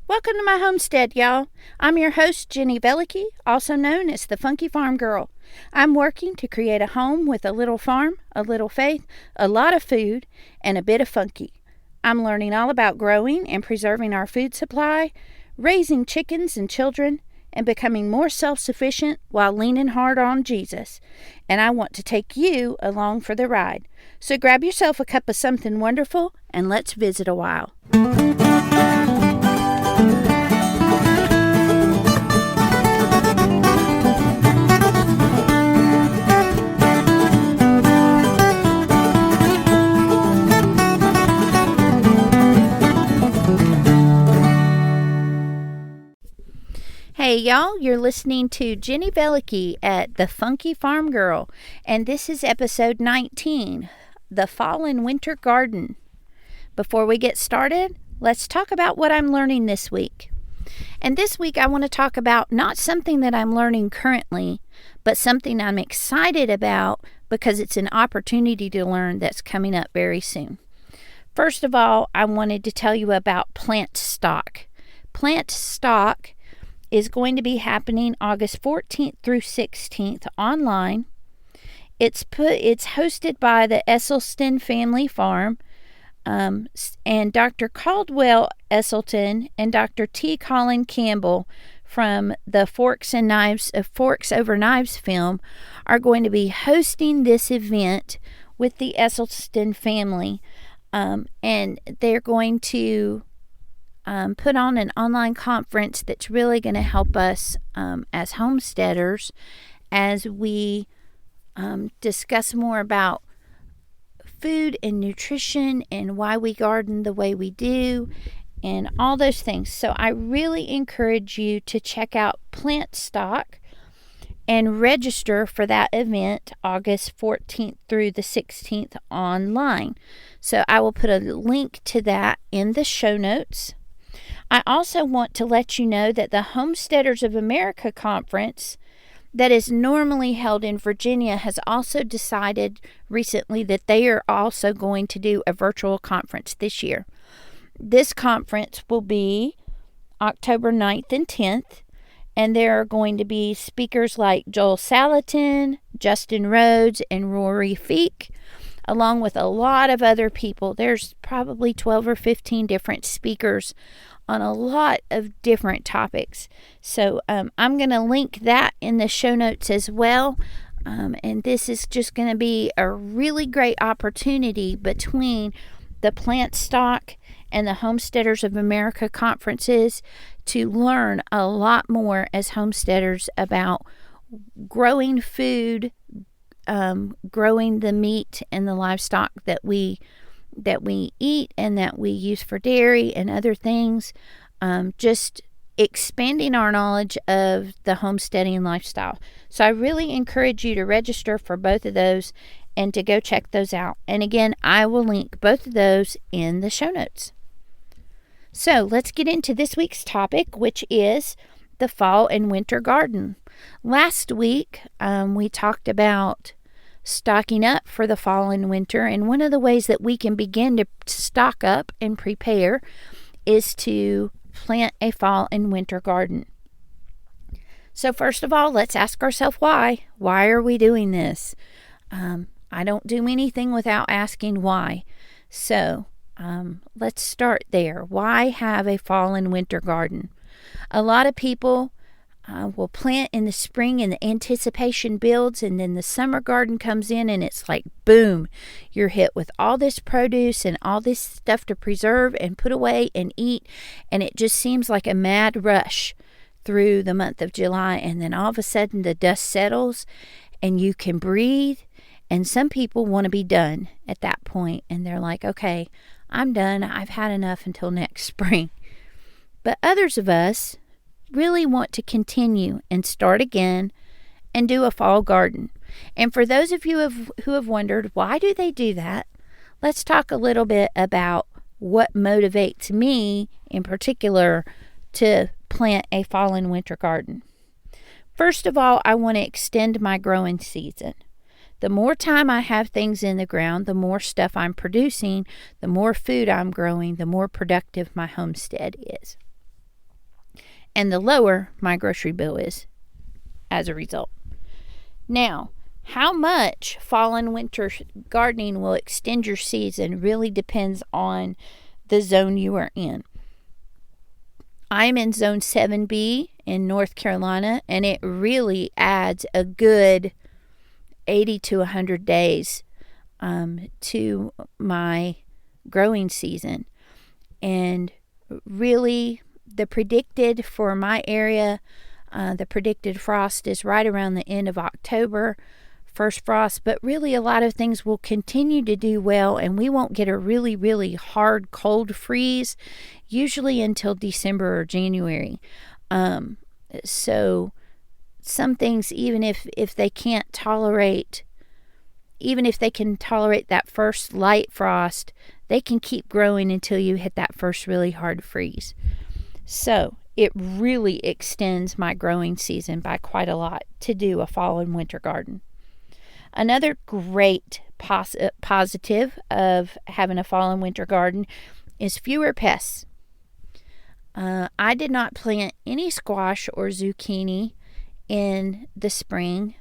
Welcome to my homestead, y'all. I'm your host, Jenny Velicky, also known as the Funky Farm Girl. I'm working to create a home with a little farm, a little faith, a lot of food, and a bit of funky. I'm learning all about growing and preserving our food supply, raising chickens and children, and becoming more self-sufficient while leaning hard on Jesus. And I want to take you along for the ride. So grab yourself a cup of something wonderful and let's visit a while. Hey y'all, you're listening to Jenny Velicky at the Funky Farm Girl, and this is episode 19, The Fall and Winter Garden. Before we get started, let's talk about what I'm learning this week. And this week I want to talk about not something that I'm learning currently, but something I'm excited about because it's an opportunity to learn that's coming up very soon. First of all, I wanted to tell you about plant stock. Plant stock is going to be happening August 14th through 16th online. It's hosted by the Esselstyn Family Farm, and Dr. Caldwell Esselstyn and Dr. T. Colin Campbell from the Forks Over Knives film are going to be hosting this event with the Esselstyn family, and they're going to put on an online conference that's really going to help us as homesteaders as we discuss more about food and nutrition and why we garden the way we do and all those things. So I really encourage you to check out Plant Stock and register for that event August 14th through the 16th online. So I will put a link to that in the show notes. I also want to let you know that the Homesteaders of America conference that is normally held in Virginia has also decided recently that they are also going to do a virtual conference this year. This conference will be October 9th and 10th, and there are going to be speakers like Joel Salatin, Justin Rhodes, and Rory Feek, along with a lot of other people. There's probably 12 or 15 different speakers on a lot of different topics. So I'm going to link that in the show notes as well. And this is just going to be a really great opportunity between the Plant Stock and the Homesteaders of America conferences to learn a lot more as homesteaders about growing food, growing the meat and the livestock that we eat and that we use for dairy and other things, just expanding our knowledge of the homesteading lifestyle. So I really encourage you to register for both of those and to go check those out. And again, I will link both of those in the show notes. So let's get into this week's topic, which is the fall and winter garden. Last week, we talked about stocking up for the fall and winter, and one of the ways that we can begin to stock up and prepare is to plant a fall and winter garden. So first of all, let's ask ourselves why. Why are we doing this? I don't do anything without asking why. So let's start there. Why have a fall and winter garden? A lot of people will plant in the spring and the anticipation builds, and then the summer garden comes in and it's like boom, you're hit with all this produce and all this stuff to preserve and put away and eat, and it just seems like a mad rush through the month of July, and then all of a sudden the dust settles and you can breathe. And some people want to be done at that point, and they're like, okay, I'm done, I've had enough until next spring. But others of us really want to continue and start again and do a fall garden. And for those of you who have wondered, why do they do that? Let's talk a little bit about what motivates me in particular to plant a fall and winter garden. First of all, I want to extend my growing season. The more time I have things in the ground, the more stuff I'm producing, the more food I'm growing, the more productive my homestead is. and the lower my grocery bill is as a result. Now, how much fall and winter gardening will extend your season really depends on the zone you are in. I'm in zone 7B in North Carolina, and it really adds a good 80 to 100 days to my growing season. And really, the predicted for my area, the predicted frost is right around the end of October, first frost, but really a lot of things will continue to do well, and we won't get a really, really hard cold freeze usually until December or January. So some things, even if they can tolerate that first light frost, they can keep growing until you hit that first really hard freeze. So it really extends my growing season by quite a lot to do a fall and winter garden. Another great positive of having a fall and winter garden is fewer pests. I did not plant any squash or zucchini in the spring,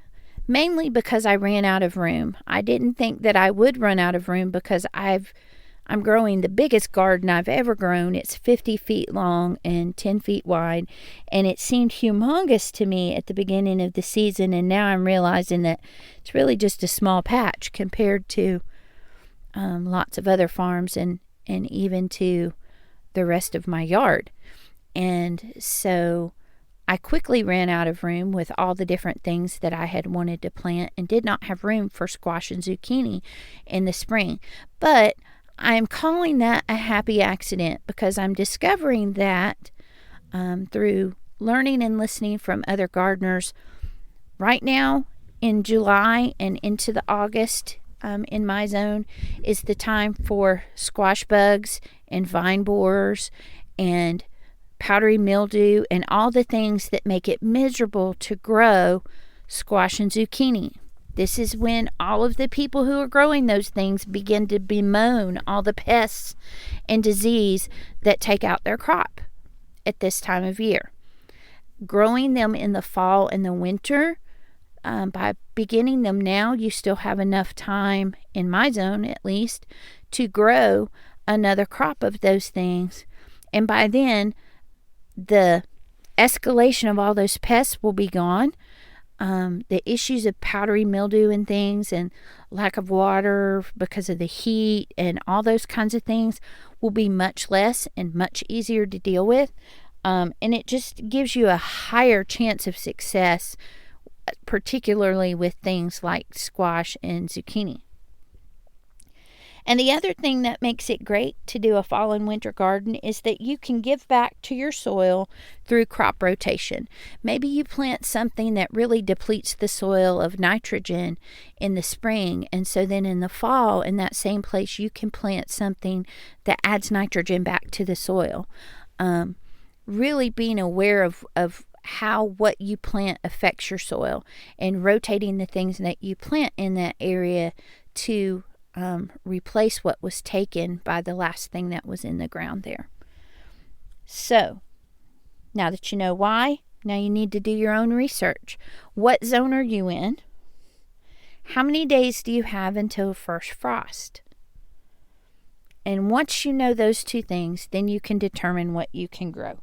mainly because I ran out of room. I didn't think that I would run out of room because I'm growing the biggest garden I've ever grown. It's 50 feet long and 10 feet wide, and it seemed humongous to me at the beginning of the season, and now I'm realizing that it's really just a small patch compared to lots of other farms and even to the rest of my yard. And so I quickly ran out of room with all the different things that I had wanted to plant and did not have room for squash and zucchini in the spring. But I'm calling that a happy accident because I'm discovering that through learning and listening from other gardeners. Right now in July and into the August in my zone is the time for squash bugs and vine borers and powdery mildew and all the things that make it miserable to grow squash and zucchini. This is when all of the people who are growing those things begin to bemoan all the pests and disease that take out their crop at this time of year. Growing them in the fall and the winter, by beginning them now, you still have enough time, in my zone at least, to grow another crop of those things. And by then, the escalation of all those pests will be gone. The issues of powdery mildew and things and lack of water because of the heat and all those kinds of things will be much less and much easier to deal with. And it just gives you a higher chance of success, particularly with things like squash and zucchini. And the other thing that makes it great to do a fall and winter garden is that you can give back to your soil through crop rotation. Maybe you plant something that really depletes the soil of nitrogen in the spring, and so then in the fall, in that same place, you can plant something that adds nitrogen back to the soil. Really being aware of how what you plant affects your soil and rotating the things that you plant in that area to replace what was taken by the last thing that was in the ground there. So, now that you know why, now you need to do your own research. What zone are you in? How many days do you have until first frost? And once you know those two things, then you can determine what you can grow.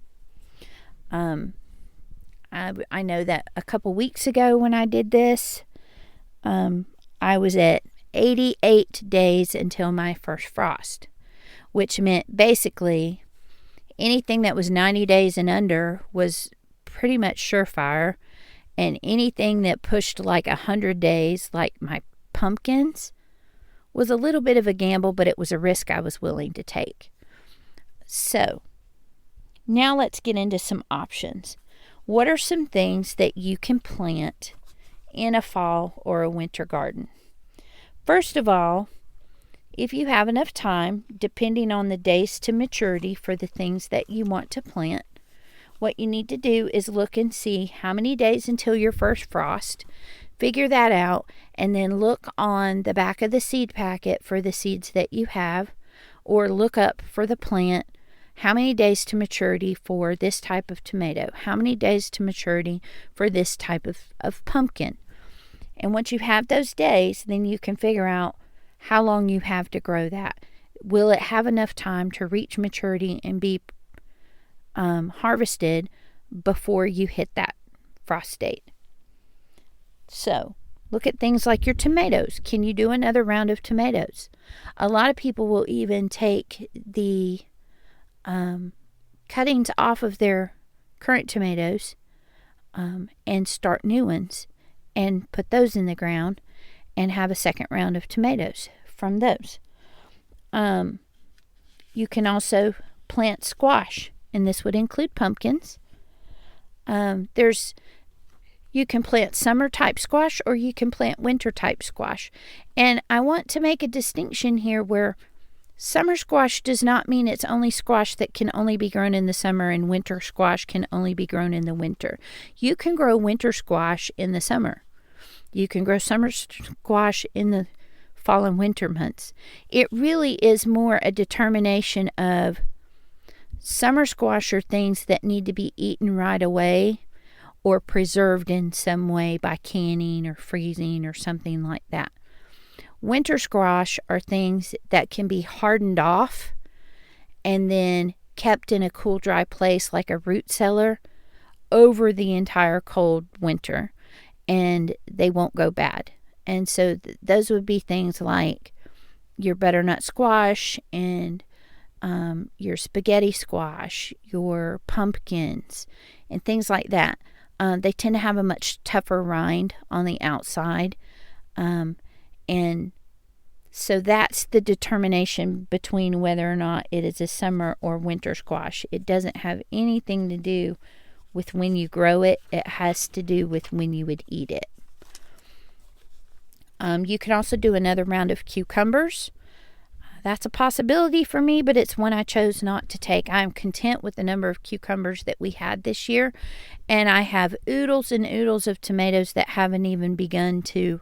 I know that a couple weeks ago when I did this, I was at 88 days until my first frost, which meant basically anything that was 90 days and under was pretty much surefire, and anything that pushed like 100 days, like my pumpkins, was a little bit of a gamble, but it was a risk I was willing to take. So, now let's get into some options. What are some things that you can plant in a fall or a winter garden? First of all, if you have enough time, depending on the days to maturity for the things that you want to plant, what you need to do is look and see how many days until your first frost, figure that out, and then look on the back of the seed packet for the seeds that you have, or look up for the plant how many days to maturity for this type of tomato, how many days to maturity for this type of pumpkin. And once you have those days, then you can figure out how long you have to grow that. Will it have enough time to reach maturity and be harvested before you hit that frost date? So look at things like your tomatoes. Can you do another round of tomatoes? A lot of people will even take the cuttings off of their current tomatoes and start new ones and put those in the ground and have a second round of tomatoes from those. You can also plant squash, and this would include pumpkins. You can plant summer type squash or you can plant winter type squash. And I want to make a distinction here where summer squash does not mean it's only squash that can only be grown in the summer and winter squash can only be grown in the winter. You can grow winter squash in the summer. You can grow summer squash in the fall and winter months. It really is more a determination of summer squash are things that need to be eaten right away or preserved in some way by canning or freezing or something like that. Winter squash are things that can be hardened off and then kept in a cool, dry place like a root cellar over the entire cold winter, and they won't go bad. And so those would be things like your butternut squash and your spaghetti squash, your pumpkins, and things like that. They tend to have a much tougher rind on the outside. And so that's the determination between whether or not it is a summer or winter squash. It doesn't have anything to do with when you grow it. It has to do with when you would eat it. You can also do another round of cucumbers. That's a possibility for me, but it's one I chose not to take. I'm content with the number of cucumbers that we had this year, and I have oodles and oodles of tomatoes that haven't even begun to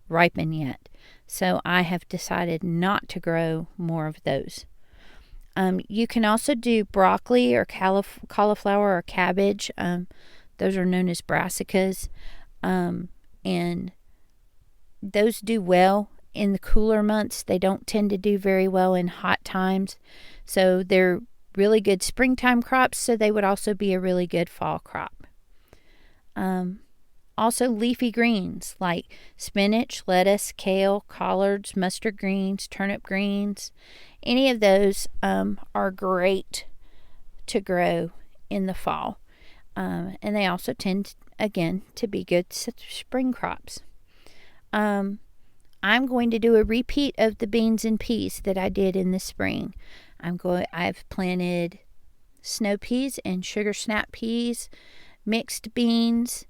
ripen yet. So I have decided not to grow more of those. You can also do broccoli or cauliflower or cabbage. Those are known as brassicas, and those do well in the cooler months. They don't tend to do very well in hot times. So they're really good springtime crops, so they would also be a really good fall crop. Also leafy greens like spinach, lettuce, kale, collards, mustard greens, turnip greens. Any of those are great to grow in the fall. And they also tend, again, to be good spring crops. I'm going to do a repeat of the beans and peas that I did in the spring. I've planted snow peas and sugar snap peas, mixed beans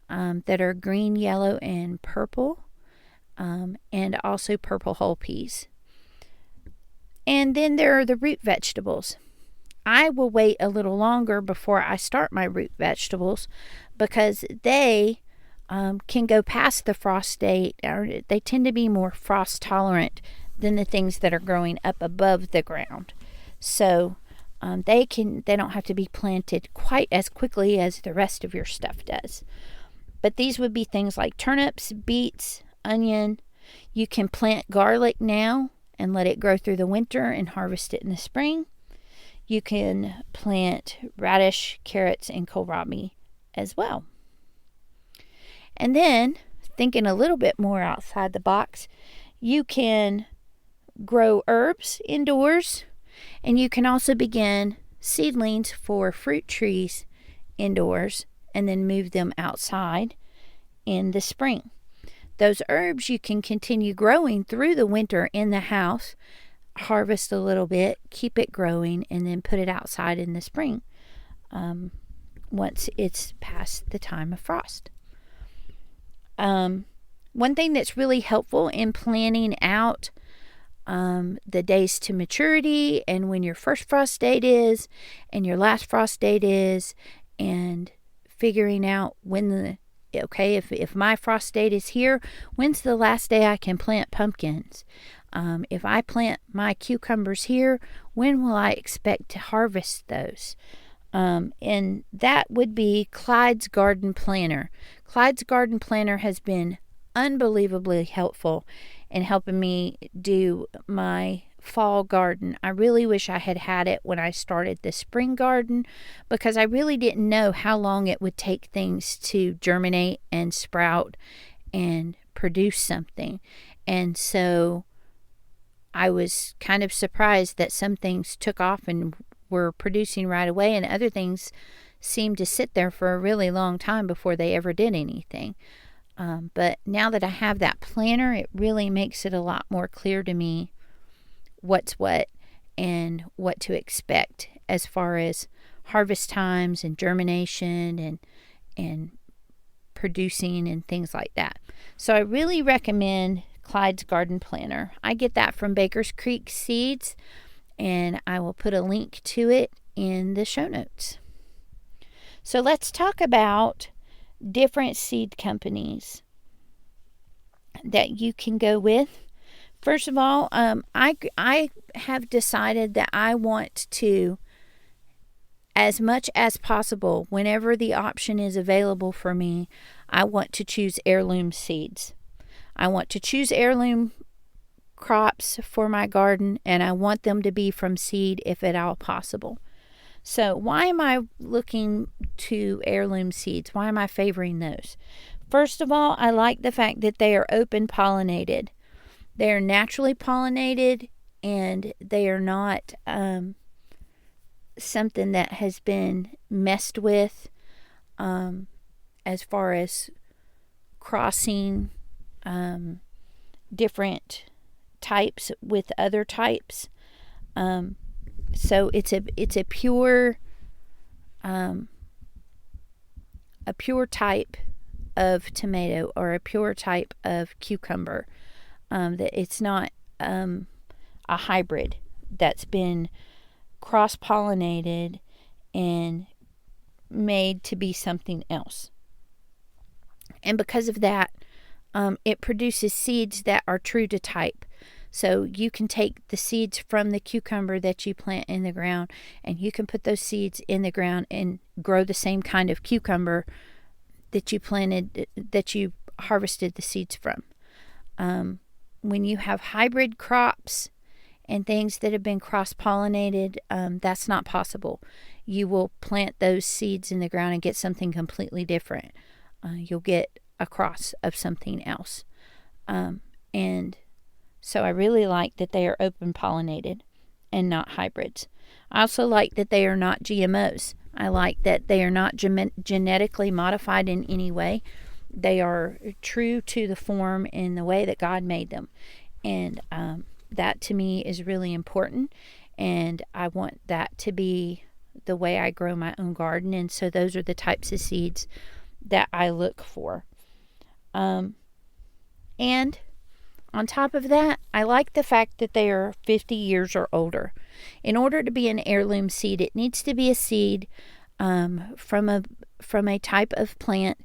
that are green, yellow, and purple, and also purple whole peas. And then there are the root vegetables. I will wait a little longer before I start my root vegetables because they can go past the frost date, or they tend to be more frost tolerant than the things that are growing up above the ground. So they don't have to be planted quite as quickly as the rest of your stuff does. But these would be things like turnips, beets, onion. You can plant garlic now and let it grow through the winter and harvest it in the spring. You can plant radish, carrots, and kohlrabi as well. And then, thinking a little bit more outside the box, you can grow herbs indoors, and you can also begin seedlings for fruit trees indoors and then move them outside in the spring. Those herbs you can continue growing through the winter in the house, harvest a little bit, keep it growing, and then put it outside in the spring once it's past the time of frost. One thing that's really helpful in planning out the days to maturity and when your first frost date is and your last frost date is, and figuring out when if my frost date is here, when's the last day I can plant pumpkins? If I plant my cucumbers here, when will I expect to harvest those? And that would be Clyde's Garden Planner. Clyde's Garden Planner has been unbelievably helpful in helping me do my fall garden. I really wish I had had it when I started the spring garden, because I really didn't know how long it would take things to germinate and sprout and produce something. And so I was kind of surprised that some things took off and were producing right away, and other things seemed to sit there for a really long time before they ever did anything. But now that I have that planner, it really makes it a lot more clear to me what's what and what to expect as far as harvest times and germination and producing and things like that. So I really recommend Clyde's Garden Planner. I get that from Baker's Creek Seeds, and I will put a link to it in the show notes. So let's talk about different seed companies that you can go with. First of all, I have decided that I want to, as much as possible, whenever the option is available for me, I want to choose heirloom seeds. I want to choose heirloom crops for my garden, and I want them to be from seed if at all possible. So why am I looking to heirloom seeds? Why am I favoring those? First of all, I like the fact that they are open pollinated. They are naturally pollinated, and they are not something that has been messed with as far as crossing different types with other types. So it's a pure type of tomato or a pure type of cucumber. That it's not a hybrid that's been cross-pollinated and made to be something else. And because of that, it produces seeds that are true to type. So you can take the seeds from the cucumber that you plant in the ground, and you can put those seeds in the ground and grow the same kind of cucumber that you planted, that you harvested the seeds from. When you have hybrid crops and things that have been cross-pollinated, that's not possible. You will plant those seeds in the ground and get something completely different. You'll get a cross of something else. And so I really like that they are open pollinated and not hybrids. I also like that they are not GMOs. I like that they are not genetically modified in any way. They are true to the form and the way that God made them. And that to me is really important. And I want that to be the way I grow my own garden. And so those are the types of seeds that I look for. And on top of that, I like the fact that they are 50 years or older. In order to be an heirloom seed, it needs to be a seed from a type of plant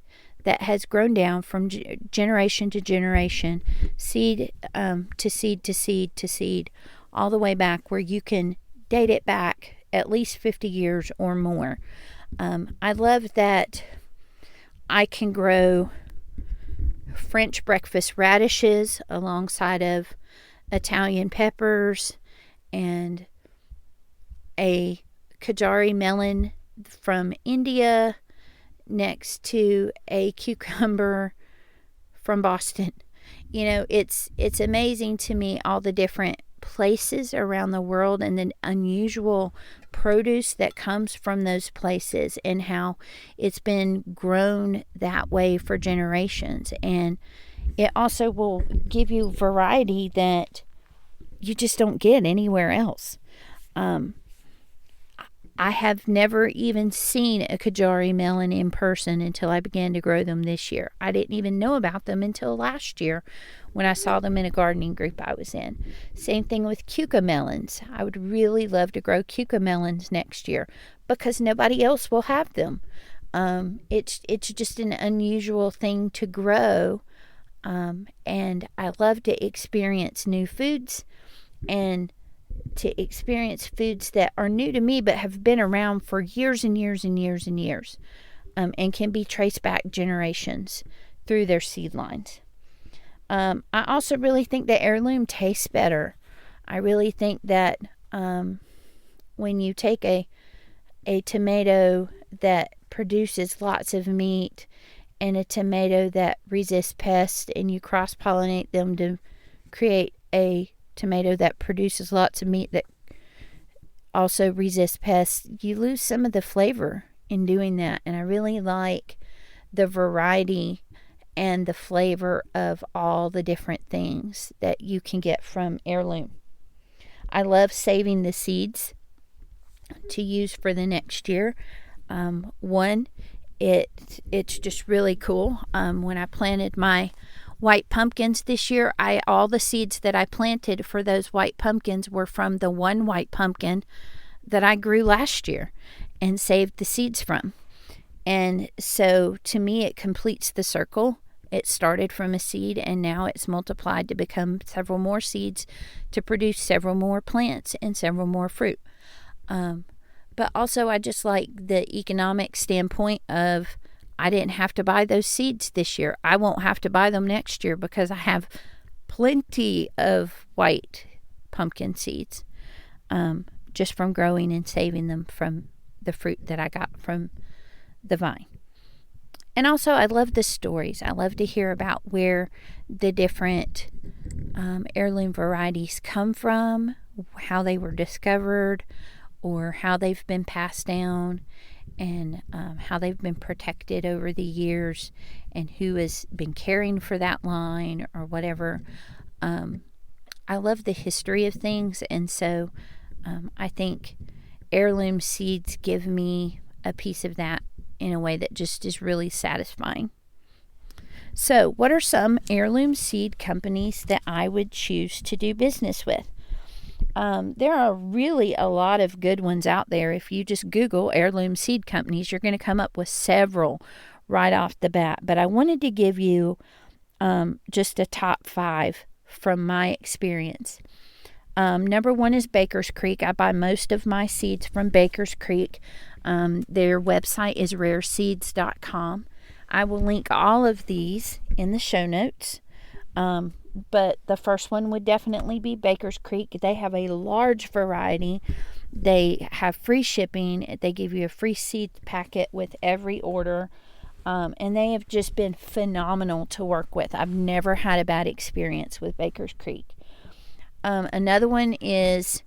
that has grown down from generation to generation, seed to seed to seed to seed, all the way back, where you can date it back at least 50 years or more. I love that I can grow French breakfast radishes alongside of Italian peppers and a Kajari melon from India next to a cucumber from Boston. You know, it's amazing to me all the different places around the world and the unusual produce that comes from those places and how it's been grown that way for generations. And it also will give you variety that you just don't get anywhere else. I have never even seen a Kajari melon in person until I began to grow them this year. I didn't even know about them until last year when I saw them in a gardening group I was in. Same thing with cucamelons. I would really love to grow cucamelons next year because nobody else will have them. It's just an unusual thing to grow And I love to experience new foods and to experience foods that are new to me but have been around for years and years and years and years, and can be traced back generations through their seed lines. I also really think that heirloom tastes better. I really think that when you take a tomato that produces lots of meat and a tomato that resists pests, and you cross-pollinate them to create a tomato that produces lots of meat that also resists pests, you lose some of the flavor in doing that. And I really like the variety and the flavor of all the different things that you can get from heirloom. I love saving the seeds to use for the next year. It's just really cool. When I planted my white pumpkins this year, all the seeds that I planted for those white pumpkins were from the one white pumpkin that I grew last year and saved the seeds from. And so to me, it completes the circle. It started from a seed, and now it's multiplied to become several more seeds to produce several more plants and several more fruit. But also, I just like the economic standpoint of I didn't have to buy those seeds this year. I won't have to buy them next year because I have plenty of white pumpkin seeds, just from growing and saving them from the fruit that I got from the vine. And also, I love the stories. I love to hear about where the different heirloom varieties come from, how they were discovered, or how they've been passed down, and how they've been protected over the years, and who has been caring for that line or whatever. I love the history of things, and so I think heirloom seeds give me a piece of that in a way that just is really satisfying. So, what are some heirloom seed companies that I would choose to do business with? There are really a lot of good ones out there. If you just Google heirloom seed companies, you're going to come up with several right off the bat. But I wanted to give you just a top 5 from my experience. Number 1 is Baker's Creek. I buy most of my seeds from Baker's Creek. Their website is rareseeds.com. I will link all of these in the show notes. But the first one would definitely be Baker's Creek. They have a large variety. They have free shipping. They give you a free seed packet with every order. And they have just been phenomenal to work with. I've never had a bad experience with Baker's Creek. Another one is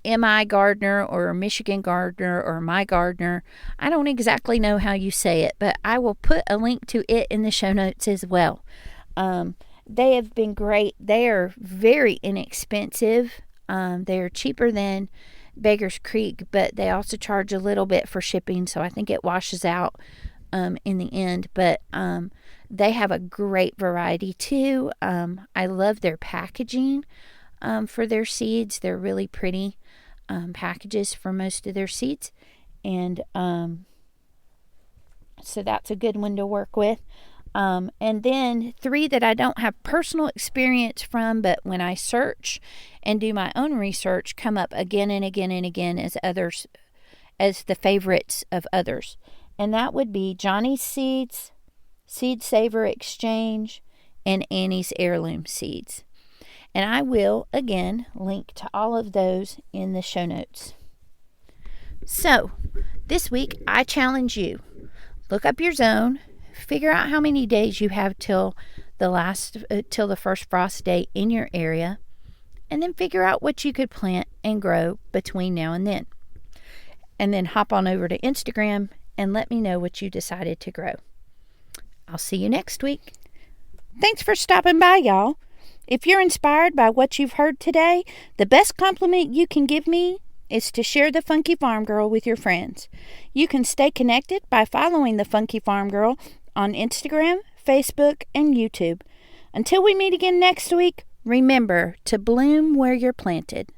MIGardener or Michigan Gardener or MIGardener. I don't exactly know how you say it, but I will put a link to it in the show notes as well. They have been great. They are very inexpensive. They are cheaper than Baker's Creek, but they also charge a little bit for shipping, so I think it washes out in the end. But they have a great variety too. I love their packaging for their seeds. They're really pretty packages for most of their seeds, and so that's a good one to work with. And then 3 that I don't have personal experience from, but when I search and do my own research, come up again and again and again as the favorites of others. And that would be Johnny's Seeds, Seed Saver Exchange, and Annie's Heirloom Seeds. And I will, again, link to all of those in the show notes. So, this week, I challenge you. Look up your zone. Figure out how many days you have till the first frost day in your area, and then figure out what you could plant and grow between now and then. And then hop on over to Instagram and let me know what you decided to grow. I'll see you next week. Thanks for stopping by, y'all. If you're inspired by what you've heard today, the best compliment you can give me is to share the Funky Farm Girl with your friends. You can stay connected by following the Funky Farm Girl on Instagram, Facebook, and YouTube. Until we meet again next week, remember to bloom where you're planted.